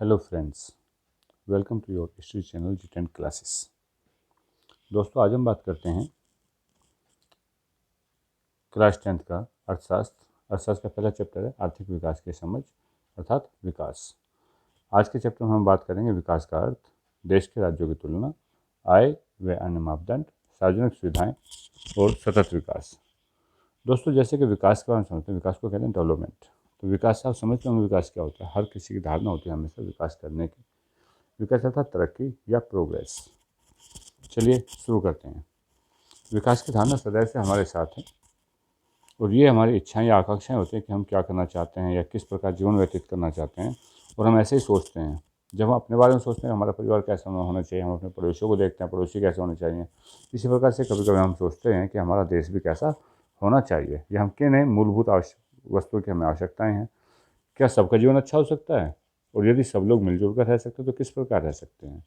Hello friends, welcome to your history channel जी10 classes. दोस्तों, आज हम बात करते हैं क्लास 10th का अर्थशास्त्र का पहला चैप्टर है आर्थिक विकास की समझ अर्थात विकास। आज के चैप्टर में हम बात करेंगे विकास का अर्थ, देश के राज्यों की तुलना, आय व अन्य मापदंड, सार्वजनिक सुविधाएं और सतत विकास। दोस्तों, जैसे कि विकास के बारे में समझते हैं, विकास को कहते हैं डेवलपमेंट। तो विकास आप समझते होंगे विकास क्या होता है। हर किसी की धारणा होती है हमेशा विकास करने की। विकास अर्थात तरक्की या प्रोग्रेस। चलिए शुरू करते हैं। विकास की धारणा सदैव से हमारे साथ है और ये हमारी इच्छाएं या आकांक्षाएं होती हैं कि हम क्या करना चाहते हैं या किस प्रकार जीवन व्यतीत करना चाहते हैं, और हम ऐसे ही सोचते हैं। जब हम अपने बारे में सोचते हैं हमारा परिवार कैसा होना चाहिए, हम अपने पड़ोसियों को देखते हैं पड़ोसी कैसे होने चाहिए। इसी प्रकार से कभी कभी हम सोचते हैं कि हमारा देश भी कैसा होना चाहिए, या हम किन मूलभूत वस्तुओं की हमें आवश्यकताएँ हैं। क्या सबका जीवन अच्छा हो सकता है, और यदि सब लोग मिलजुल कर रह सकते हैं तो किस प्रकार रह सकते हैं।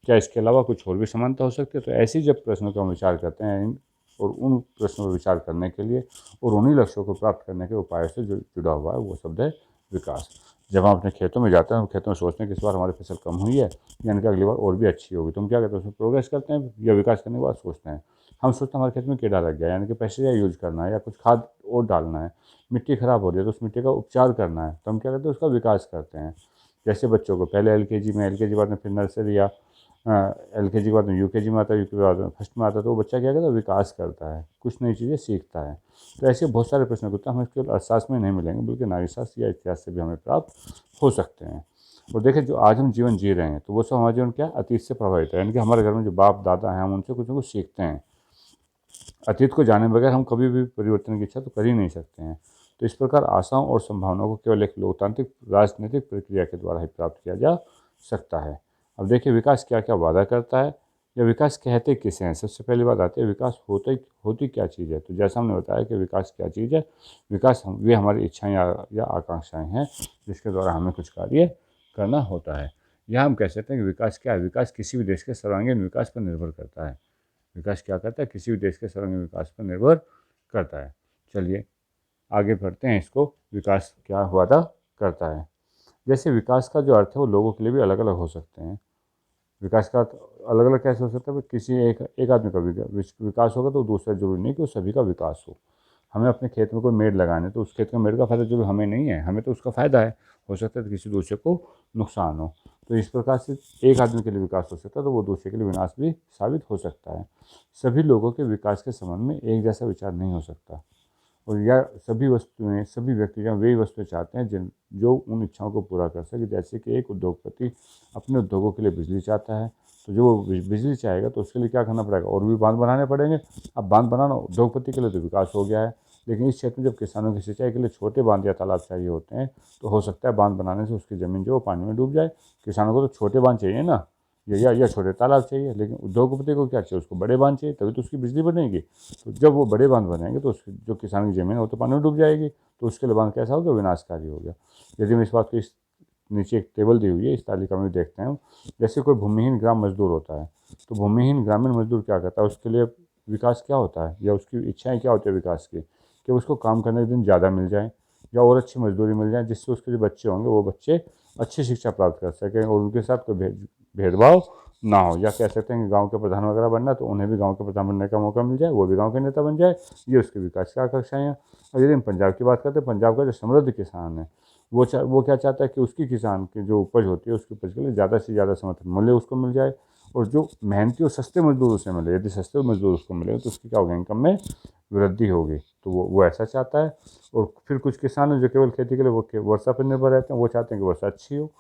क्या इसके अलावा कुछ और भी समानता हो सकती है। तो ऐसी जब प्रश्नों का हम विचार करते हैं और उन प्रश्नों पर विचार करने के लिए और उन्हीं लक्ष्यों को प्राप्त करने के उपायों से जुड़ा हुआ है वो शब्द है विकास। जब हम अपने खेतों में जाते हैं, हम खेतों में सोचते हैं कि इस बार हमारी फसल कम हुई है, यानी कि अगली बार और भी अच्छी होगी, तो हम क्या करते हैं, उसमें प्रोग्रेस करते हैं या विकास करने के बाद सोचते हैं। हम सोचते हैं हमारे खेत में कीड़ा लग गया, यानी कि पेस्टिसाइड यूज करना है या कुछ खाद और डालना है। मिट्टी खराब हो रही है तो उस मिट्टी का उपचार करना है, तो हम क्या करते हैं, उसका विकास करते हैं। जैसे बच्चों को पहले एलकेजी बाद में फिर नर्सरी या एलकेजी के बाद में यूकेजी में आता है, यूके बाद में फर्स्ट में आता है, तो वो बच्चा क्या करता है, विकास करता है, कुछ नई चीज़ें सीखता है। तो ऐसे बहुत सारे प्रश्न होते हैं, हमें केवल अर्थशास्त्र में नहीं मिलेंगे बल्कि नागरिकशास्त्र या इतिहास से भी हमें प्राप्त हो सकते हैं। और देखिए, जो आज हम जीवन जी रहे हैं तो वो सब हमारा जीवन क्या अतीत से प्रभावित है, यानी कि हमारे घर में जो बाप दादा हैं हम उनसे कुछ ना कुछ सीखते हैं। अतीत को जाने बगैर हम कभी भी परिवर्तन की इच्छा तो कर ही नहीं सकते हैं। तो इस प्रकार आशाओं और संभावनाओं को केवल एक लोकतांत्रिक राजनीतिक प्रक्रिया के द्वारा ही प्राप्त किया जा सकता है। अब देखिए, विकास क्या क्या वादा करता है या विकास कहते किसे हैं। सबसे पहली बात आती है विकास होती क्या चीज़ है। तो जैसा हमने बताया कि विकास क्या चीज़ है, विकास वे हमारी इच्छाएं या आकांक्षाएं हैं जिसके द्वारा हमें कुछ कार्य करना होता है। यह हम कह सकते हैं कि विकास क्या है। विकास किसी भी देश के सर्वांगीण विकास पर निर्भर करता है। विकास क्या करता है, किसी भी देश के सर्वांगीण विकास पर निर्भर करता है। चलिए आगे बढ़ते हैं, इसको विकास क्या वादा करता है। जैसे विकास का जो अर्थ है वो लोगों के लिए भी अलग अलग हो सकते हैं। विकास का अर्थ अलग अलग कैसे हो सकता है, किसी एक आदमी का विकास होगा तो दूसरा जरूरी नहीं कि वो सभी का विकास हो। हमें अपने खेत में कोई मेड़ लगाने, तो उस खेत का मेड़ का फायदा जरूर हमें नहीं है, हमें तो उसका फायदा है। हो सकता है तो किसी दूसरे को नुकसान हो। तो इस प्रकार से एक आदमी के लिए विकास हो सकता है तो वो दूसरे के लिए विनाश भी साबित हो सकता है। सभी लोगों के विकास के संबंध में एक जैसा विचार नहीं हो सकता, और या सभी व्यक्ति या वे वस्तुएं चाहते हैं जो उन इच्छाओं को पूरा कर सके। जैसे कि एक उद्योगपति अपने उद्योगों के लिए बिजली चाहता है, तो जो वो बिजली चाहेगा तो उसके लिए क्या करना पड़ेगा, और भी बांध बनाने पड़ेंगे। अब बांध बनाना उद्योगपति के लिए तो विकास हो गया है, लेकिन इस क्षेत्र में जब किसानों की सिंचाई के लिए छोटे बांध या तालाब चाहिए होते हैं, तो हो सकता है बांध बनाने से उसकी ज़मीन जो पानी में डूब जाए। किसानों को तो छोटे बांध चाहिए ना, या छोटे तालाब चाहिए, लेकिन उद्योगपति को क्या चाहिए, उसको बड़े बांध चाहिए, तभी तो उसकी बिजली बनेगी। तो जब वो बड़े बांध बनेंगे तो उसकी जो किसान की ज़मीन है वो तो पानी में डूब जाएगी, तो उसके लिए बांध कैसा हो गया, विनाशकारी हो गया। यदि हम इस बात को नीचे एक टेबल दी हुई है, इस तालिका में देखते हैं। जैसे कोई भूमिहीन ग्राम मजदूर होता है, तो भूमिहीन ग्रामीण मजदूर क्या करता है, उसके लिए विकास क्या होता है या उसकी इच्छाएँ क्या होती है विकास की, कि उसको काम करने के दिन ज़्यादा मिल जाए या और अच्छी मजदूरी मिल जाए, जिससे उसके जो बच्चे होंगे वो बच्चे अच्छी शिक्षा प्राप्त कर सकें और उनके साथ कोई भेदभाव ना हो। या कह सकते हैं कि गांव के प्रधान वगैरह बनना, तो उन्हें भी गांव के प्रधान बनने का मौका मिल जाए, वो भी गांव के नेता बन जाए। ये उसके विकास की आकांक्षाएं हैं। और यदि हम पंजाब की बात करते हैं, पंजाब का जो समृद्ध किसान है वो क्या चाहता है कि उसकी किसान की जो उपज होती है उसकी उपज के लिए ज़्यादा से ज़्यादा समर्थन मूल्य उसको मिल जाए, और जो मेहनती और सस्ते मजदूर उसे मिले। यदि सस्ते मजदूर उसको मिले तो उसकी क्या होगा, इनकम में वृद्धि होगी। तो वो ऐसा चाहता है। और फिर कुछ किसान हैं जो केवल खेती के लिए वो वर्षा पर निर्भर रहते हैं, वो चाहते हैं कि वर्षा अच्छी हो।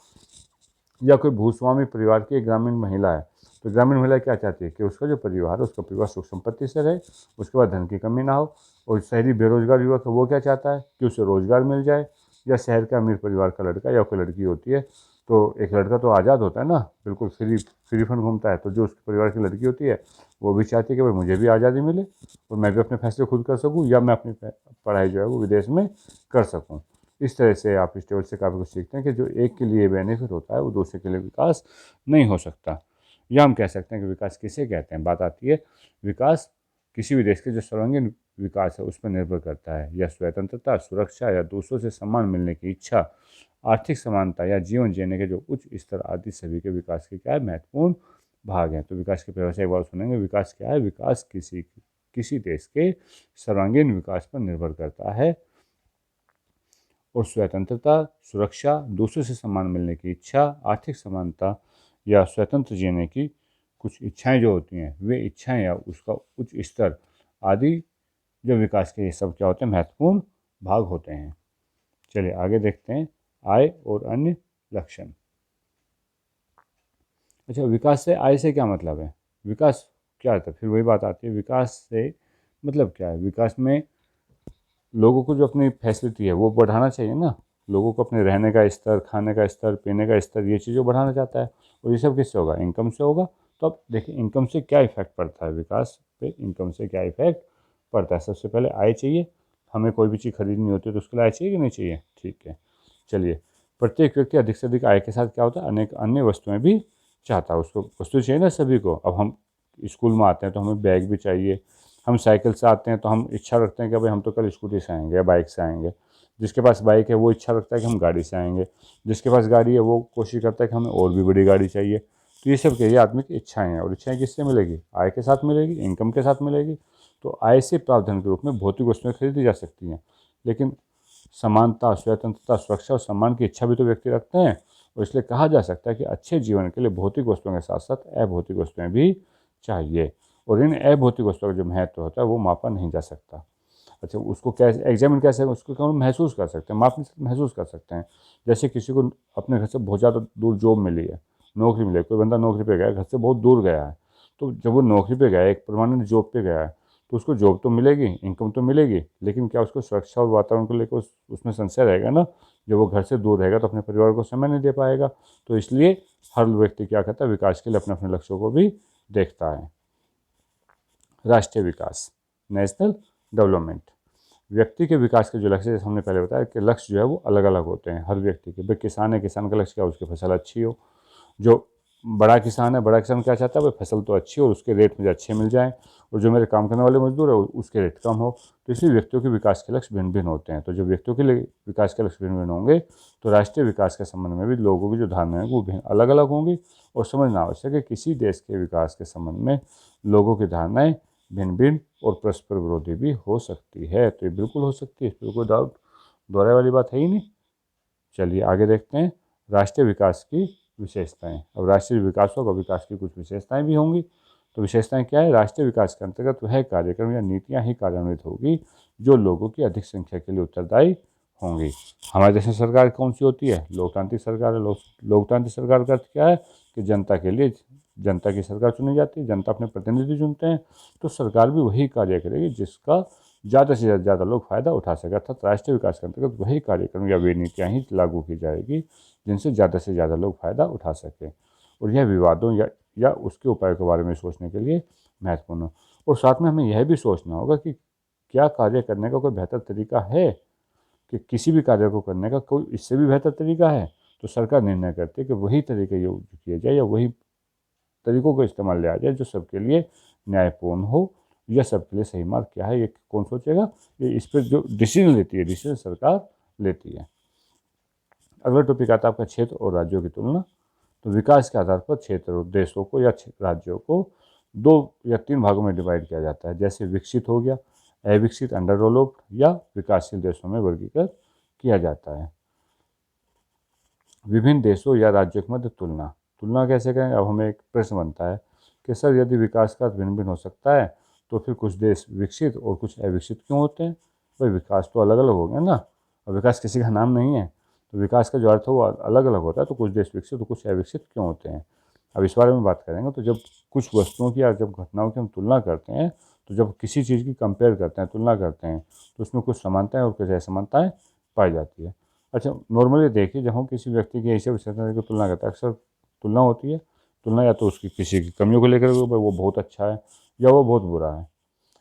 या कोई भूस्वामी परिवार की एक ग्रामीण महिला है, तो ग्रामीण महिला क्या चाहती है कि उसका जो परिवार है उसका परिवार सुख संपत्ति से रहे, उसके बाद धन की कमी ना हो। और शहरी बेरोजगार युवक है, वो क्या चाहता है कि उसे रोजगार मिल जाए। या शहर के अमीर परिवार का लड़का या कोई लड़की होती है, तो एक लड़का तो आज़ाद होता है ना, बिल्कुल फ्री फंड घूमता है, तो जो उसके परिवार की लड़की होती है वो भी चाहती है कि भाई मुझे भी आज़ादी मिले और मैं भी अपने फैसले खुद कर सकूँ, या मैं अपनी पढ़ाई जो है वो विदेश में कर सकूँ। इस तरह से आप इस टेबल से काफ़ी कुछ सीखते हैं कि जो एक के लिए बेनिफिट होता है वो दूसरे के लिए विकास नहीं हो सकता। या हम कह सकते हैं कि विकास किसे कहते हैं। बात आती है विकास किसी भी देश के जो सर्वांगीण विकास है उस पर निर्भर करता है, या स्वतंत्रता, सुरक्षा या दूसरों से सम्मान मिलने की इच्छा, आर्थिक समानता या जीवन जीने के जो उच्च स्तर आदि सभी के विकास के क्या है, महत्वपूर्ण भाग हैं। तो विकास की परिभाषा एक बार सुनेंगे। विकास क्या है? विकास किसी देश के सर्वांगीण विकास पर निर्भर करता है और स्वतंत्रता, सुरक्षा, दूसरों से सम्मान मिलने की इच्छा, आर्थिक समानता या स्वतंत्र जीने की कुछ इच्छाएं जो होती हैं, वे इच्छाएं या उसका उच्च स्तर आदि जो विकास के ये सब क्या होते हैं, महत्वपूर्ण भाग होते हैं। चलिए आगे देखते हैं आय और अन्य लक्षण। अच्छा, विकास से आय से क्या मतलब है? विकास क्या होता है? फिर वही बात आती है, विकास से मतलब क्या है? विकास में लोगों को जो अपनी फैसिलिटी है वो बढ़ाना चाहिए ना, लोगों को अपने रहने का स्तर, खाने का स्तर, पीने का स्तर, ये चीज़ें बढ़ाना चाहता है। और ये सब किससे होगा? इनकम से होगा। तो अब देखिए इनकम से क्या इफेक्ट पड़ता है विकास पे, इनकम से क्या इफेक्ट पड़ता है। सबसे पहले आय चाहिए, हमें कोई भी चीज़ खरीदनी होती है तो उसके लिए आय चाहिए कि नहीं चाहिए? ठीक है, चलिए। प्रत्येक व्यक्ति अधिक से अधिक आय के साथ क्या होता है, अनेक अन्य वस्तुएं भी चाहता है। उसको वस्तु चाहिए ना सभी को। अब हम स्कूल में आते हैं तो हमें बैग भी चाहिए, हम साइकिल से आते हैं तो हम इच्छा रखते हैं कि भाई हम तो कल स्कूटी से आएंगे या बाइक से आएंगे। जिसके पास बाइक है वो इच्छा रखता है कि हम गाड़ी से आएंगे। जिसके पास गाड़ी है वो कोशिश करता है कि हमें और भी बड़ी गाड़ी चाहिए। तो ये सब क्या, आदमी की इच्छाएं हैं। और इच्छाएं किससे मिलेगी? आय के साथ मिलेगी, इनकम के साथ मिलेगी। तो आय से प्राप्त धन के रूप में भौतिक वस्तुएं खरीदी जा सकती हैं, लेकिन समानता, स्वतंत्रता, सुरक्षा और सम्मान की इच्छा भी तो व्यक्ति रखते हैं। और इसलिए कहा जा सकता है कि अच्छे जीवन के लिए भौतिक वस्तुओं के साथ साथ अभौतिक वस्तुएं भी चाहिए। और इन अभौतिक वस्तुओं का जो महत्व होता है वो मापा नहीं जा सकता। अच्छा, उसको कैसे एग्जामिन कैसे, उसको क्या महसूस कर सकते हैं, माप नहीं सकते, महसूस कर सकते हैं। जैसे किसी को अपने घर से बहुत ज़्यादा दूर जॉब मिली है, नौकरी मिली है, कोई बंदा नौकरी पे गया है, घर से बहुत दूर गया है। तो जब वो नौकरी पे गया है, एक परमानेंट जॉब पे गया है, तो उसको जॉब तो मिलेगी, इनकम तो मिलेगी, लेकिन क्या उसको सुरक्षा और वातावरण को लेकर उसमें संशय रहेगा ना। जब वो घर से दूर रहेगा तो अपने परिवार को समय नहीं दे पाएगा। तो इसलिए हर व्यक्ति क्या करता है, विकास के लिए अपने अपने लक्ष्यों को भी देखता है। राष्ट्रीय विकास, नेशनल डेवलपमेंट। व्यक्ति के विकास के जो लक्ष्य, जैसे हमने पहले बताया कि लक्ष्य जो है वो अलग अलग होते हैं हर व्यक्ति के। भाई किसान है, किसान का लक्ष्य क्या, उसकी फसल अच्छी हो। जो बड़ा किसान है, बड़ा किसान क्या चाहता है, भाई फसल तो अच्छी हो और उसके रेट मुझे अच्छे मिल जाएं, और जो मेरे काम करने वाले मजदूर है उसके रेट कम हो। तो इसलिए व्यक्तियों के विकास के लक्ष्य भिन्न भिन्न होते हैं। तो जब व्यक्तियों के लिए विकास के लक्ष्य भिन्न भिन्न होंगे तो राष्ट्रीय विकास के संबंध में भी लोगों की जो धारणा है वो भिन्न अलग अलग होंगी। और समझना आवश्यक है किसी देश के विकास के संबंध में लोगों की धारणाएं भिन्न भिन्न और परस्पर विरोधी भी हो सकती है। तो ये बिल्कुल हो सकती है, इस पर कोई डाउट दोहराए वाली बात है ही नहीं। चलिए आगे देखते हैं राष्ट्रीय विकास की विशेषताएं। अब राष्ट्रीय विकास होगा, विकास की कुछ विशेषताएं भी होंगी। तो विशेषताएं क्या है? राष्ट्रीय विकास के अंतर्गत वह कार्यक्रम या नीतियां ही कार्यान्वित होगी जो लोगों की अधिक संख्या के लिए उत्तरदायी होंगी। हमारे देश में सरकार कौन सी होती है? लोकतांत्रिक सरकार है। लोकतांत्रिक सरकार का अर्थ क्या है कि जनता के लिए जनता की सरकार चुनी जाती है, जनता अपने प्रतिनिधि चुनते हैं। तो सरकार भी वही कार्य करेगी जिसका ज़्यादा से ज़्यादा लोग फायदा उठा सके। अर्थात राष्ट्रीय विकास के अंतर्गत वही कार्यक्रम या वे नीतियाँ ही लागू की जाएगी जिनसे ज़्यादा लोग फायदा उठा सकें। और यह विवादों या उसके उपायों के बारे में सोचने के लिए महत्वपूर्ण हो। और साथ में हमें यह भी सोचना होगा कि क्या कार्य करने का कोई बेहतर तरीका है, कि किसी भी कार्य को करने का कोई इससे भी बेहतर तरीका है। तो सरकार निर्णय करती है कि वही तरीके यूज किए जाए या वही तरीकों को इस्तेमाल लिया जाए जो सबके लिए न्यायपूर्ण हो, या सबके लिए सही मार्ग क्या है ये कौन सोचेगा? ये इस पर जो डिसीजन लेती है, डिसीजन सरकार लेती है। अगला टॉपिक आता है आपका क्षेत्र और राज्यों की तुलना। तो विकास के आधार पर क्षेत्र और देशों को या राज्यों को 2 या 3 भागों में डिवाइड किया जाता है। जैसे विकसित हो गया, अविकसित, अंडर डेवलप्ड, या विकासशील देशों में वर्गीकृत किया जाता है। विभिन्न देशों या राज्यों के मध्य तुलना तुलना कैसे करें? अब हमें एक प्रश्न बनता है कि सर यदि विकास का भिन्न भिन्न हो सकता है तो फिर कुछ देश विकसित और कुछ अविकसित क्यों होते हैं? भाई विकास तो अलग अलग हो गया ना, और विकास किसी का नाम नहीं है। तो विकास का जो अर्थ है वो अलग अलग होता है। तो कुछ देश विकसित और कुछ अविकसित क्यों होते हैं? अब इस बारे में बात करेंगे। तो जब कुछ वस्तुओं की या जब घटनाओं की हम तुलना करते हैं, तो जब किसी चीज़ की कंपेयर करते हैं, तुलना करते हैं, तो उसमें कुछ समानताएं और कुछ असमानताएं पाई जाती है। अच्छा, नॉर्मली देखिए जब हम किसी व्यक्ति की ऐसे विशेषता की तुलना करते हैं, अक्सर तुलना होती है। तुलना या तो उसकी किसी की कमियों को लेकर भाई वो बहुत अच्छा है या वो बहुत बुरा है,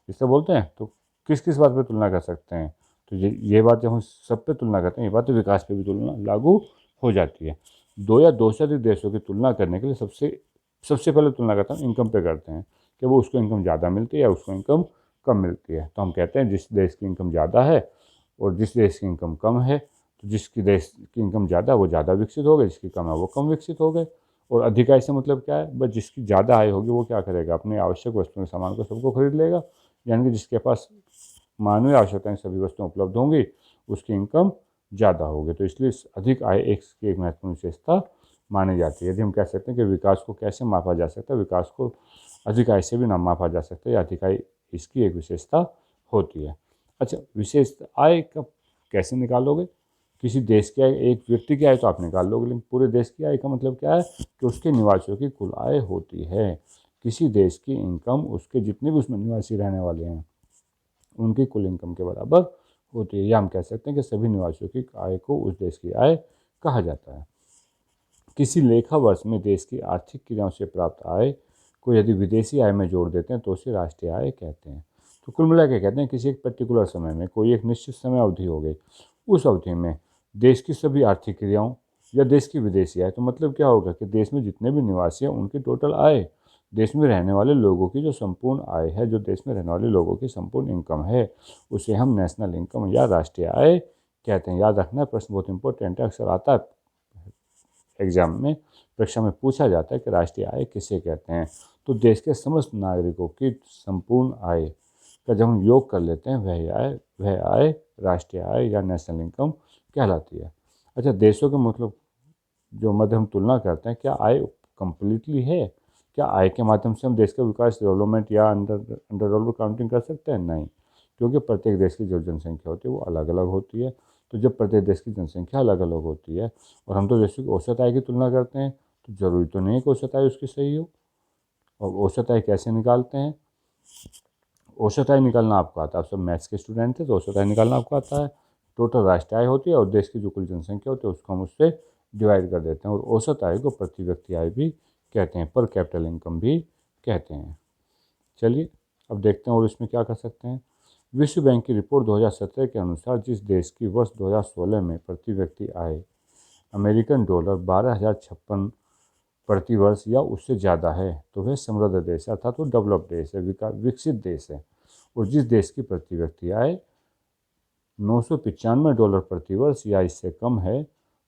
इससे बोलते हैं। तो किस किस बात पे तुलना कर सकते हैं? तो ये बात जब हम सब पे तुलना करते हैं, ये बात तो विकास पे भी तुलना लागू हो जाती है। 2 या 2 से अधिक देशों की तुलना करने के लिए सबसे पहले तुलना करते हैं इनकम पे करते हैं कि वो उसको इनकम ज़्यादा मिलती है या उसको इनकम कम मिलती है। तो हम कहते हैं जिस देश की इनकम ज़्यादा है और जिस देश की इनकम कम है, तो जिसकी देश की इनकम ज़्यादा वो ज़्यादा विकसित हो गए, जिसकी कम है वो कम विकसित हो गए। और अधिक आय से मतलब क्या है, बस जिसकी ज़्यादा आय होगी वो क्या करेगा, अपने आवश्यक वस्तुओं सामान को सबको खरीद लेगा। यानी कि जिसके पास मानवीय आवश्यकताएं सभी वस्तुएं उपलब्ध होंगी उसकी इनकम ज़्यादा होगी। तो इसलिए अधिक आय एक महत्वपूर्ण विशेषता मानी जाती है। यदि हम कह सकते हैं कि विकास को कैसे मापा जा सकता है, विकास को अधिक आय से भी ना मापा जा सकता है, या अधिक आय इसकी एक विशेषता होती है। अच्छा, विशेष आय कब कैसे निकालोगे? किसी देश की आय, एक व्यक्ति की आय तो आप निकाल लोगे, लेकिन पूरे देश की आय का मतलब क्या है कि उसके निवासियों की कुल आय होती है। किसी देश की इनकम उसके जितने भी उसमें निवासी रहने वाले हैं उनकी कुल इनकम के बराबर होती है। या हम कह सकते हैं कि सभी निवासियों की आय को उस देश की आय कहा जाता है। किसी लेखा वर्ष में देश की आर्थिक क्रियाओं से प्राप्त आय को यदि विदेशी आय में जोड़ देते हैं तो उसे राष्ट्रीय आय कहते हैं। तो कुल मिला के कहते हैं किसी एक पर्टिकुलर समय में कोई एक निश्चित समय अवधि हो गई, उस अवधि में देश की सभी आर्थिक क्रियाओं या देश की विदेशी आय, तो मतलब क्या होगा कि देश में जितने भी निवासी हैं उनकी टोटल आय, देश में रहने वाले लोगों की जो संपूर्ण आय है, जो देश में रहने वाले लोगों की संपूर्ण इनकम है, उसे हम नेशनल इनकम या राष्ट्रीय आय कहते हैं। याद रखना, प्रश्न बहुत इंपॉर्टेंट है, अक्सर आता है एग्जाम में, परीक्षा में पूछा जाता है कि राष्ट्रीय आय किसे कहते हैं। तो देश के समस्त नागरिकों की संपूर्ण आय का जब हम योग कर लेते हैं वह आय राष्ट्रीय आय या नेशनल इनकम कहलाती है। अच्छा, देशों के मतलब जो मध्य हम तुलना करते हैं, क्या आय कंप्लीटली है? क्या आय के माध्यम से हम देश का विकास, डेवलपमेंट या अंडर डेवलप काउंटिंग कर सकते हैं? नहीं, क्योंकि प्रत्येक देश की जो जनसंख्या होती है वो अलग अलग होती है। तो जब प्रत्येक देश की जनसंख्या अलग अलग होती है और हम तो देशों की औसत आय की तुलना करते हैं, तो जरूरी तो नहीं है कि औसत आय उसकी सही हो। और औसत आय कैसे निकालते हैं? औसत आय निकालना आपको आता है, आप सब मैथ्स के स्टूडेंट थे तो औसत आय निकालना आपको आता है। टोटल राष्ट्रीय आय होती है और देश की जो कुल जनसंख्या होती है उसको हम उससे डिवाइड कर देते हैं। और औसत आय को प्रति व्यक्ति आय भी कहते हैं, पर कैपिटल इनकम भी कहते हैं। चलिए अब देखते हैं और इसमें क्या कर सकते हैं। विश्व बैंक की रिपोर्ट 2017 के अनुसार जिस देश की वर्ष 2016 में प्रति व्यक्ति आय अमेरिकन डॉलर 12,056 प्रति वर्ष या उससे ज़्यादा है तो वह समृद्ध देश है, अर्थात वो डेवलप्ड देश है, विकसित देश है। और जिस देश की प्रति व्यक्ति आय $995 प्रति वर्ष या इससे कम है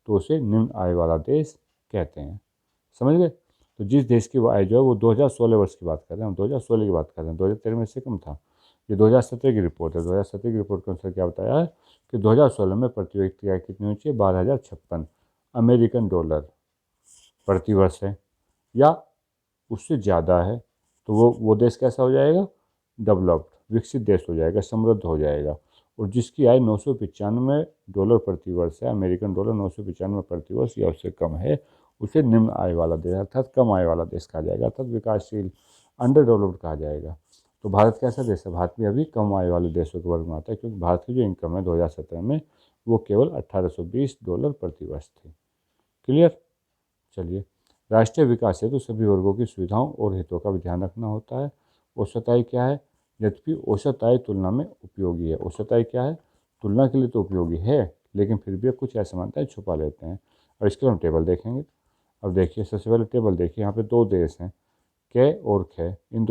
तो उसे निम्न आय वाला देश कहते हैं। समझ गए? तो जिस देश की आय जो है वो 2016 वर्ष की बात कर रहे हैं, हम 2016 की बात कर रहे हैं, 2013 में से कम था। ये 2017 की रिपोर्ट है। 2017 की रिपोर्ट के अनुसार क्या बताया है कि 2016 में प्रति व्यक्ति आय कितनी होनी चाहिए? 12,056 अमेरिकन डॉलर प्रति वर्ष है या उससे ज़्यादा है तो वो देश कैसा हो जाएगा? डेवलप्ड, विकसित देश हो जाएगा, समृद्ध हो जाएगा। और जिसकी आय $995 प्रति वर्ष है, अमेरिकन डॉलर 995 प्रति वर्ष या उससे कम है, उसे निम्न आय वाला देश अर्थात कम आय वाला देश कहा जाएगा, अर्थात विकासशील, अंडर डेवलप्ड कहा जाएगा। तो भारत कैसा देश है? भारत भी अभी कम आय वाले देशों के वर्ग में आता है, क्योंकि भारत की जो इनकम है 2017 में वो केवल $1820 प्रति वर्ष थी। क्लियर? चलिए, राष्ट्रीय विकास हेतु सभी वर्गों की सुविधाओं और हितों का भी ध्यान रखना होता है। औसत आय क्या है? यद्यपि औसत आय तुलना में उपयोगी है। औसत आय क्या है? तुलना के लिए तो उपयोगी है, लेकिन फिर भी कुछ असमानताएं छुपा लेते हैं। और इसके हम टेबल देखेंगे। अब देखिए, सबसे पहले टेबल देखिए, यहाँ पे दो देश हैं, कै और खे। इन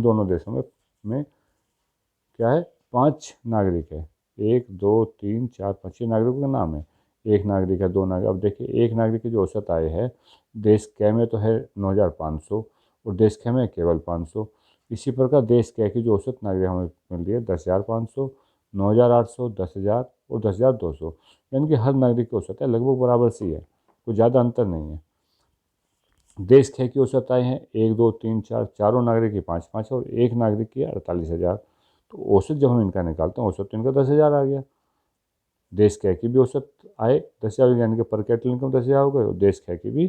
दोनों देशों में क्या है? 5 नागरिक है। 1 2 3 4 5 नागरिकों का नाम है। एक नागरिक है, दो नागरिक। अब देखिए, एक नागरिक की जो औसत आय है देश कै में तो है 9,500 और देश खे में केवल 500। इसी प्रकार देश कै की जो औसत नागरिक हमें मिल रही है 10,500, 9,800, 10,000 और 10,200। यानी कि हर नागरिक की औसत आय लगभग बराबर सी है, कोई ज़्यादा अंतर नहीं है। देश खे की औसत आय है 1 2 3 4, चारों नागरिक की 5-5 और एक नागरिक की 48,000। तो औसत जब हम इनका निकालते हैं, औसत तो इनका 10,000 आ गया। देश कै की भी औसत आय 10,000 यानी कि पर कैपिटल इनकम 10,000 हो गई, और देश कै की भी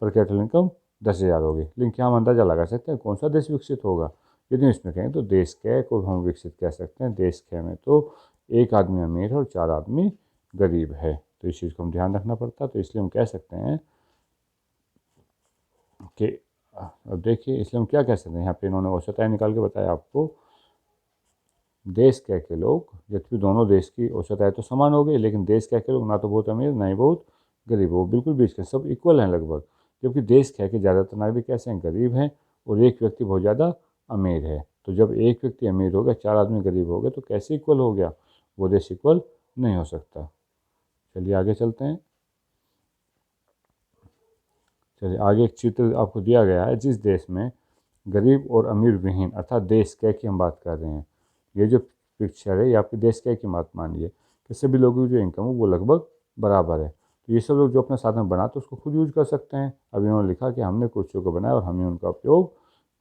पर कैपिटल इनकम 10,000 हो गई। लेकिन क्या हम अंदाजा लगा सकते हैं कौन सा देश विकसित होगा? यदि इसमें कहें तो देश कै को हम विकसित कह सकते हैं। देश कै में तो एक आदमी अमीर है और 4 आदमी गरीब है, तो इस चीज़ को हम ध्यान रखना पड़ता है। तो इसलिए हम कह सकते हैं कि अब देखिए, इसलिए हम क्या कह सकते हैं, यहाँ पे इन्होंने औसत आय निकाल के बताया आपको। देश कै के लोग, जबकि दोनों देश की औसत आय तो समान हो गई, लेकिन देश कै के लोग ना तो बहुत अमीर ना ही बहुत गरीब, वो बिल्कुल बीच के, सब इक्वल हैं लगभग। जबकि देश कै के ज़्यादातर नागरिक कैसे हैं? गरीब हैं और एक व्यक्ति बहुत ज़्यादा अमीर है। तो जब एक व्यक्ति अमीर हो गया, 4 आदमी गरीब हो गए, तो कैसे इक्वल हो गया? वो देश इक्वल नहीं हो सकता। चलिए आगे चलते हैं। चलिए आगे एक चित्र आपको दिया गया है, जिस देश में गरीब और अमीर विहीन, अर्थात देश कै की हम बात कर रहे हैं। ये जो पिक्चर है ये आपके देश कै की बात मानिए कि सभी लोगों की जो इनकम है वो लगभग बराबर है। तो ये सब लोग जो अपना साधन बनाते हैं उसको खुद यूज कर सकते हैं। अब इन्होंने लिखा कि हमने कुर्सियों को बनाया और हम ही उनका उपयोग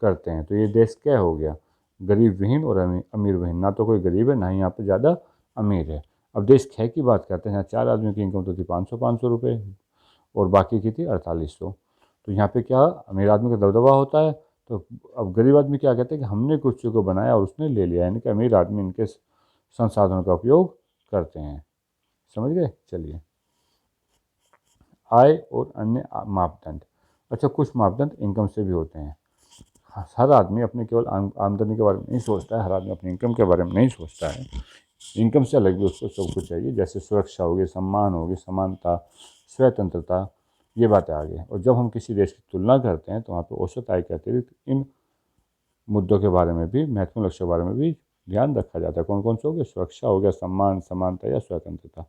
करते हैं। तो ये देश कै हो गया? गरीब विहीन और अमीर विहीन। ना तो कोई गरीब है, ना ही यहाँ पर ज़्यादा अमीर है। अब देश कै की बात करते हैं, यहाँ 4 आदमियों की इनकम तो थी 500 रुपये और बाकी की थी 4800। तो यहाँ पे क्या, अमीर आदमी का दबदबा होता है। तो अब गरीब आदमी क्या कहते हैं कि हमने कुर्सियों को बनाया और उसने ले लिया, यानी कि अमीर आदमी इनके संसाधनों का उपयोग करते हैं। समझ गए? चलिए, आय और अन्य मापदंड। अच्छा, कुछ मापदंड इनकम से भी होते हैं। हर आदमी अपने केवल आमदनी के बारे में नहीं सोचता है, हर आदमी अपनी इनकम के बारे में नहीं सोचता है। इनकम से अलग भी उसको सब कुछ चाहिए, जैसे सुरक्षा होगी, सम्मान होगी, समानता, स्वतंत्रता, ये बातें आ गई। और जब हम किसी देश की तुलना करते हैं तो वहाँ पे औसत आय के अतिरिक्त इन मुद्दों के बारे में भी, महत्वपूर्ण लक्ष्यों के बारे में भी ध्यान रखा जाता है। कौन कौन से हो गए? सुरक्षा हो गया, सम्मान, समानता या स्वतंत्रता।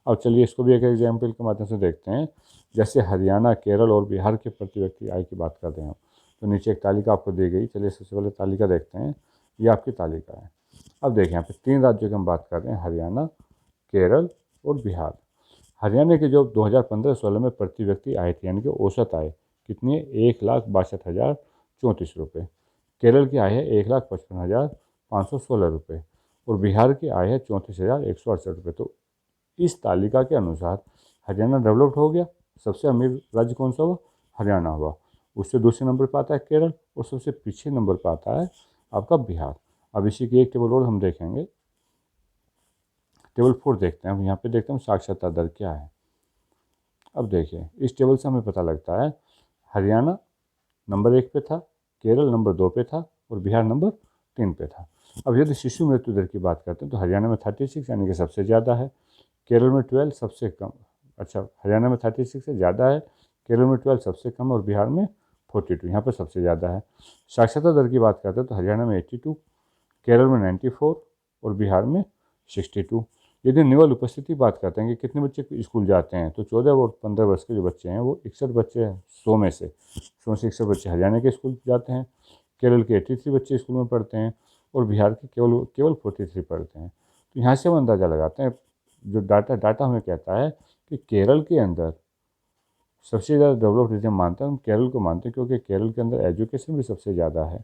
अब चलिए इसको भी एक एग्जाम्पल के माध्यम से देखते हैं। जैसे हरियाणा, केरल और बिहार के प्रति व्यक्ति आय की बात करते हैं, तो नीचे एक तालिका आपको दी गई। चलिए सबसे पहले तालिका देखते हैं। ये आपकी तालिका है। अब देखिए यहाँ पे 3 राज्यों की हम बात कर रहे हैं, हरियाणा, केरल और बिहार। हरियाणा के जो 2015-16 में प्रति व्यक्ति आय थी, यानी कि औसत आय कितनी है? 1,62,034 रुपये। केरल की आय है 1,55,516 रुपये और बिहार की आय है 34,168 रुपये। तो इस तालिका के अनुसार हरियाणा डेवलप्ड हो गया। सबसे अमीर राज्य कौन सा हुआ? हरियाणा हुआ। उससे दूसरे नंबर पर आता है केरल और सबसे पीछे नंबर पर आता है आपका बिहार। अब इसी की एक टेबल और हम देखेंगे, टेबल 4 देखते हैं। हम यहाँ पे देखते हैं साक्षरता दर क्या है। अब देखिए इस टेबल से हमें पता लगता है हरियाणा नंबर 1 पे था, केरल नंबर 2 पे था और बिहार नंबर 3 पे था। अब यदि शिशु मृत्यु दर की बात करते हैं तो हरियाणा में 36 यानी कि सबसे ज़्यादा है, केरल में 12 सबसे कम। अच्छा, हरियाणा में 36 से ज़्यादा है, केरल में 12 सबसे कम और बिहार में 42 यहाँ पर सबसे ज़्यादा है। साक्षरता दर की बात करते हैं तो हरियाणा में 82, केरल में 94 और बिहार में 62। यदि निवल उपस्थिति बात करते हैं कि कितने बच्चे स्कूल जाते हैं, तो 14 और 15 वर्ष के जो बच्चे हैं वो 61 बच्चे हैं। 100 में से 61 बच्चे हरियाणा के स्कूल जाते हैं, केरल के 83 बच्चे स्कूल में पढ़ते हैं और बिहार के केवल 43 पढ़ते हैं। तो यहाँ से हम अंदाज़ा लगाते हैं, जो डाटा हमें कहता है कि केरल के अंदर सबसे ज़्यादा डेवलप्ड रीजन मानते हैं, हम केरल को मानते हैं, क्योंकि केरल के अंदर एजुकेशन भी सबसे ज़्यादा है,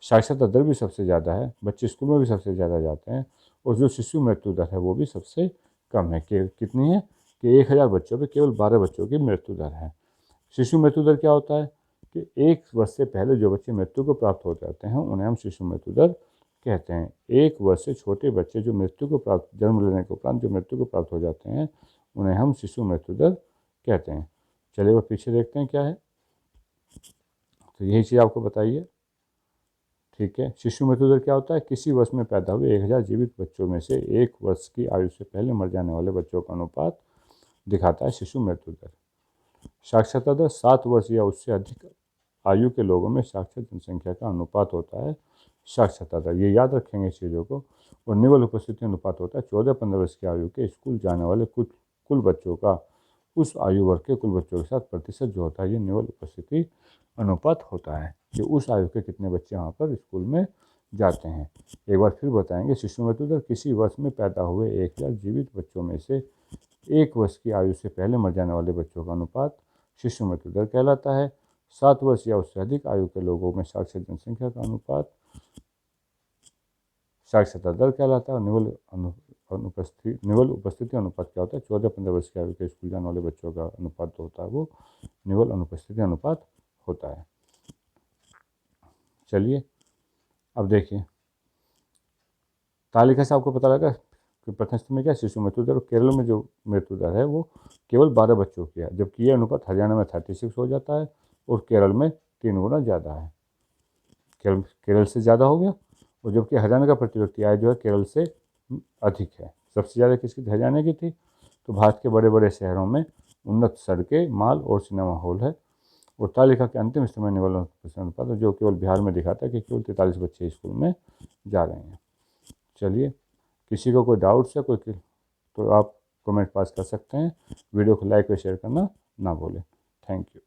साक्षरता दर भी सबसे ज़्यादा है, बच्चे स्कूल में भी सबसे ज़्यादा जाते हैं और जो शिशु मृत्यु दर है वो भी सबसे कम है। कितनी है कि 1000 बच्चों पे केवल 12 बच्चों की मृत्यु दर है। शिशु मृत्यु दर क्या होता है कि 1 वर्ष से पहले जो बच्चे मृत्यु को प्राप्त हो जाते हैं उन्हें हम शिशु मृत्यु दर कहते हैं। 1 वर्ष से छोटे बच्चे जो मृत्यु को प्राप्त, जन्म लेने के उपरांत जो मृत्यु को प्राप्त हो जाते हैं उन्हें हम शिशु मृत्यु दर कहते हैं। चलिए वो पीछे देखते हैं क्या है। तो यही चीज़ आपको बताइए, ठीक है। शिशु मृत्यु दर क्या होता है? किसी वर्ष में पैदा हुए 1000 जीवित बच्चों में से 1 वर्ष की आयु से पहले मर जाने वाले बच्चों का अनुपात दिखाता है शिशु मृत्यु दर। साक्षरता दर 7 वर्ष या उससे अधिक आयु के लोगों में साक्षर जनसंख्या का अनुपात होता है साक्षरता दर। ये याद रखेंगे इस चीज़ों को। और निवल उपस्थिति अनुपात होता है 14-15 वर्ष की आयु के स्कूल जाने वाले कुल बच्चों का उस आयु वर्ग के कुल बच्चों के साथ प्रतिशत जो होता है, ये निवल उपस्थिति अनुपात होता है कि उस आयु के कितने बच्चे वहाँ पर स्कूल में जाते हैं। एक बार फिर बताएंगे, शिशु मृत्यु दर किसी वर्ष में पैदा हुए 1000 जीवित बच्चों में से 1 वर्ष की आयु से पहले मर जाने वाले बच्चों का अनुपात शिशु मृत्यु दर कहलाता है। 7 वर्ष या उससे अधिक आयु के लोगों में साक्षर जनसंख्या का अनुपात साक्षरता दर कहलाता है। और निवल उपस्थिति अनुपात क्या होता है? 14-15 वर्ष की आयु के स्कूल जाने वाले बच्चों का अनुपात जो होता है वो निवल अनुपस्थिति अनुपात होता है। चलिए अब देखिए तालिका से आपको पता लगा कि प्रथम स्थान में क्या शिशु मृत्यु दर, केरल में जो मृत्यु दर है वो केवल 12 बच्चों की है, जबकि ये अनुपात हरियाणा में 36 हो जाता है और केरल में 3 गुना ज़्यादा है। केरल से ज़्यादा हो गया, और जबकि हरियाणा का प्रति व्यक्ति आय जो है केरल से अधिक है। सबसे ज़्यादा किसकी थी? हरियाणा की थी। तो भारत के बड़े बड़े शहरों में उन्नत सड़कें, माल और सिनेमा हॉल है और तालिका के अंतिम हिस्से में आने वाला प्रश्न अनुपात जो केवल बिहार में दिखाता है कि केवल 43 बच्चे स्कूल में जा रहे हैं। चलिए, किसी को कोई डाउट्स है तो आप कमेंट पास कर सकते हैं। वीडियो को लाइक और शेयर करना ना भूलें। Thank you.